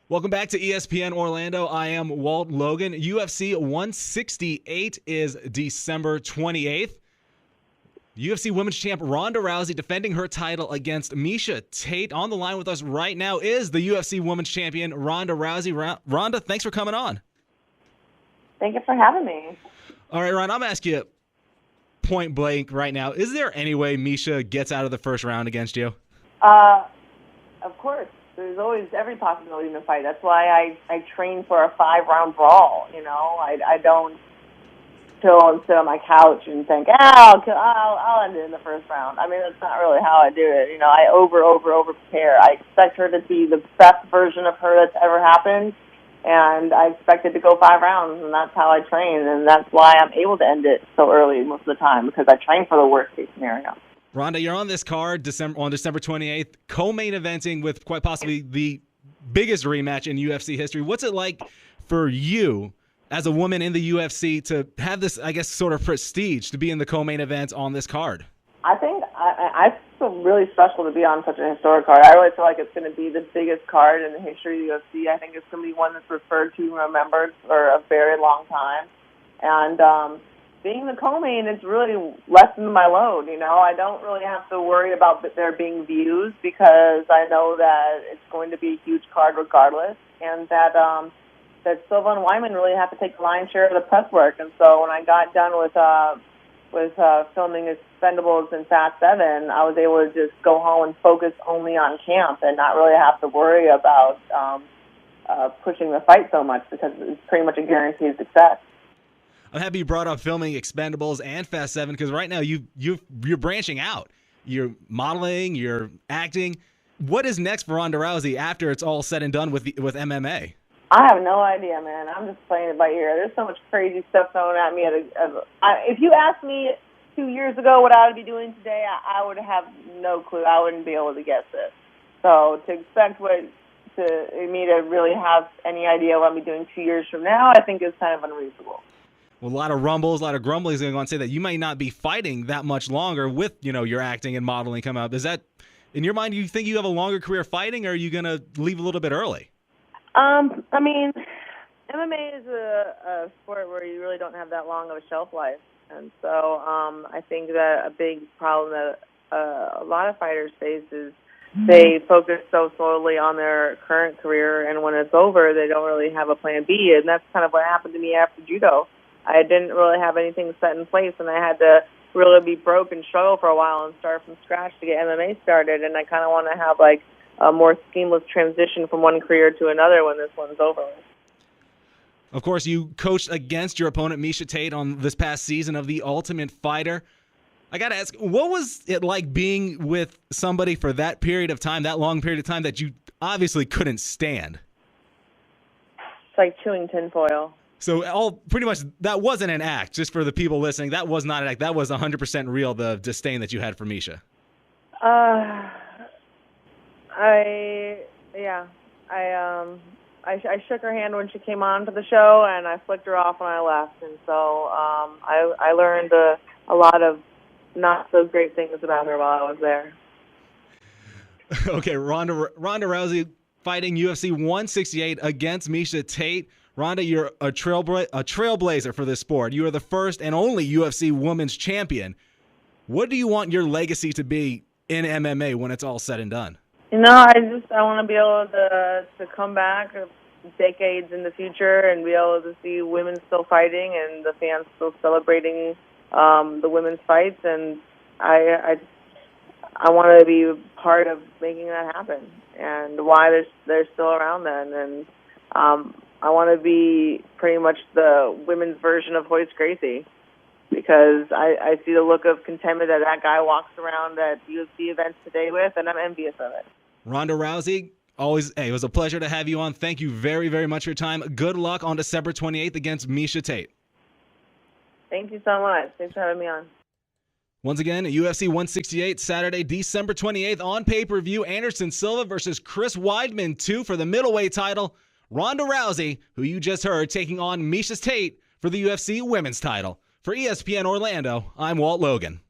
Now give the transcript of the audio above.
Welcome back to ESPN Orlando. I am Walt Logan. UFC 168 is December 28th. UFC Women's Champ Ronda Rousey defending her title against Misha Tate. On the line with us right now is the UFC Women's Champion Ronda Rousey. Ronda, thanks for coming on. Thank you for having me. All right, Ron, I'm going to ask you point blank right now. Is there any way Misha gets out of the first round against you? Of course. There's always every possibility in the fight. That's why I train for a 5-round brawl. You know, I don't chill and sit on my couch and think, I'll end it in the first round. I mean, that's not really how I do it. You know, I over prepare. I expect her to be the best version of her that's ever happened, and I expect it to go 5 rounds, and that's how I train, and that's why I'm able to end it so early most of the time, because I train for the worst case scenario. Ronda, you're on this card on December 28th, co-main eventing with quite possibly the biggest rematch in UFC history. What's it like for you as a woman in the UFC to have this, I guess, sort of prestige to be in the co-main event on this card? I think I feel really special to be on such a historic card. I really feel like it's going to be the biggest card in the history of the UFC. I think it's going to be one that's referred to and remembered for a very long time. And being the co-main is really lessened my load. You know, I don't really have to worry about there being views because I know that it's going to be a huge card regardless, and that Silva and Wyman really have to take the lion's share of the press work. And so when I got done with filming Expendables and Fast 7, I was able to just go home and focus only on camp and not really have to worry about pushing the fight so much because it's pretty much a guaranteed success. I'm happy you brought up filming Expendables and Fast 7 because right now you're branching out. You're modeling, you're acting. What is next for Ronda Rousey after it's all said and done with MMA? I have no idea, man. I'm just playing it by ear. There's so much crazy stuff thrown at me. If you asked me 2 years ago what I would be doing today, I would have no clue. I wouldn't be able to guess it. So to expect me to really have any idea what I'll be doing 2 years from now, I think is kind of unreasonable. Well, a lot of rumbles, a lot of grumblings going on say that you might not be fighting that much longer with, your acting and modeling coming up. Is that, in your mind, you think you have a longer career fighting, or are you going to leave a little bit early? I mean, MMA is a sport where you really don't have that long of a shelf life. And so I think that a big problem that a lot of fighters face is they focus so solely on their current career, and when it's over, they don't really have a plan B. And that's kind of what happened to me after judo. I didn't really have anything set in place, and I had to really be broke and struggle for a while and start from scratch to get MMA started. And I kind of want to have like a more seamless transition from one career to another when this one's over. Of course, you coached against your opponent, Misha Tate, on this past season of The Ultimate Fighter. I got to ask, what was it like being with somebody for that period of time, that long period of time that you obviously couldn't stand? It's like chewing tinfoil. So pretty much that wasn't an act, just for the people listening. That was not an act. That was 100% real, the disdain that you had for Misha. I shook her hand when she came on to the show, and I flicked her off when I left. And so I learned a lot of not so great things about her while I was there. Okay, Ronda Rousey fighting UFC 168 against Misha Tate. Ronda, you're a trailblazer for this sport. You are the first and only UFC women's champion. What do you want your legacy to be in MMA when it's all said and done? I want to be able to come back decades in the future and be able to see women still fighting and the fans still celebrating the women's fights, and I want to be part of making that happen, and why they're still around then, and I want to be pretty much the women's version of Hoist Gracie, because I see the look of contentment that guy walks around at UFC events today with, and I'm envious of it. Ronda Rousey, it was a pleasure to have you on. Thank you very, very much for your time. Good luck on December 28th against Misha Tate. Thank you so much. Thanks for having me on. Once again, UFC 168, Saturday, December 28th on pay-per-view. Anderson Silva versus Chris Weidman 2 for the middleweight title. Ronda Rousey, who you just heard, taking on Misha Tate for the UFC women's title. For ESPN Orlando, I'm Walt Logan.